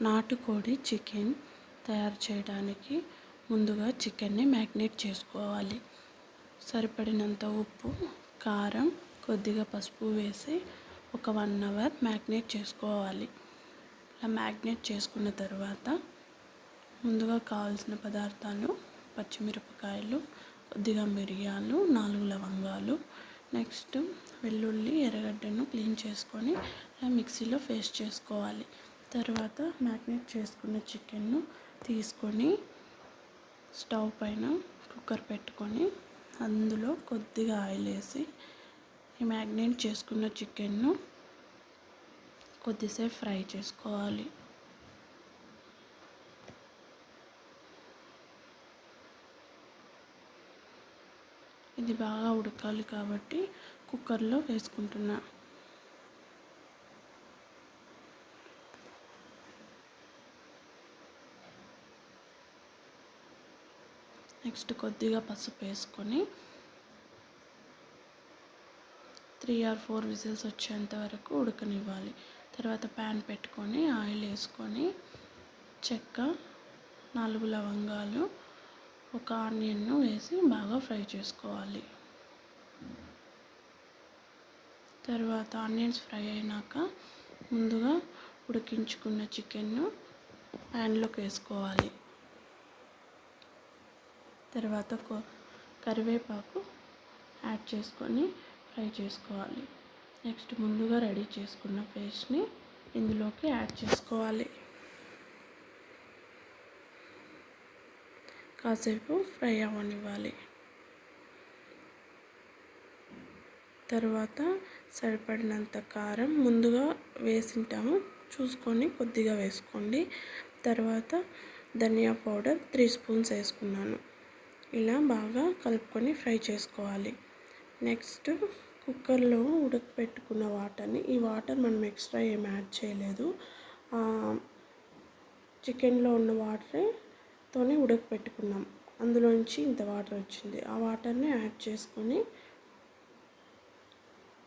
నాటుకోడి చికెన్ తయారు చేయడానికి ముందుగా చికెన్ని మ్యాగ్నేట్ చేసుకోవాలి. సరిపడినంత ఉప్పు, కారం, కొద్దిగా పసుపు వేసి ఒక 1 అవర్ మ్యాగ్నేట్ చేసుకోవాలి. ఇలా మ్యాగ్నేట్ చేసుకున్న తర్వాత ముందుగా కావాల్సిన పదార్థాలు పచ్చిమిరపకాయలు, కొద్దిగా మిరియాలు, 4 లవంగాలు, నెక్స్ట్ వెల్లుల్లి, ఎర్రగడ్డను క్లీన్ చేసుకొని ఇలా మిక్సీలో పేస్ట్ చేసుకోవాలి. తర్వాత మ్యాగ్నేట్ చేసుకున్న చికెన్ను తీసుకొని స్టవ్ పైన కుక్కర్ పెట్టుకొని అందులో కొద్దిగా ఆయిల్ వేసి ఈ మ్యాగ్నేట్ చేసుకున్న చికెన్ను కొద్దిసేపు ఫ్రై చేసుకోవాలి. ఇది బాగా ఉడకాలి కాబట్టి కుక్కర్లో వేసుకుంటున్నా. నెక్స్ట్ కొద్దిగా పసుపు వేసుకొని 3 or 4 విజిల్స్ వచ్చేంత వరకు ఉడకనివ్వాలి. తర్వాత ప్యాన్ పెట్టుకొని ఆయిల్ వేసుకొని చెక్క, 4 లవంగాలు, ఒక ఆనియన్ను వేసి బాగా ఫ్రై చేసుకోవాలి. తర్వాత ఆనియన్స్ ఫ్రై అయినాక ముందుగా ఉడికించుకున్న చికెన్ను ప్యాన్లోకి వేసుకోవాలి. తర్వాత కరివేపాకు యాడ్ చేసుకొని ఫ్రై చేసుకోవాలి. నెక్స్ట్ ముందుగా రెడీ చేసుకున్న పేస్ట్ని ఇందులోకి యాడ్ చేసుకోవాలి. కాసేపు ఫ్రై అవ్వనివ్వాలి. తర్వాత సరిపడినంత కారం ముందుగా వేసింటాము, చూసుకొని కొద్దిగా వేసుకోండి. తర్వాత ధనియా పౌడర్ 3 స్పూన్స్ వేసుకున్నాను. ఇలా బాగా కలుపుకొని ఫ్రై చేసుకోవాలి. నెక్స్ట్ కుక్కర్లో ఉడకపెట్టుకున్న వాటర్ని, ఈ వాటర్ మనం ఎక్స్ట్రా ఏం యాడ్ చేయలేదు, చికెన్లో ఉన్న వాటర్తోనే ఉడకపెట్టుకున్నాం. అందులోంచి ఇంత వాటర్ వచ్చింది. ఆ వాటర్ని యాడ్ చేసుకొని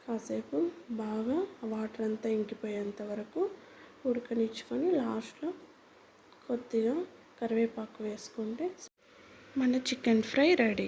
కాసేపు బాగా ఆ వాటర్ అంతా ఇంకిపోయేంత వరకు ఉడకనిచ్చుకొని లాస్ట్లో కొద్దిగా కరివేపాకు వేసుకుంటే మన చికెన్ ఫ్రై రెడీ.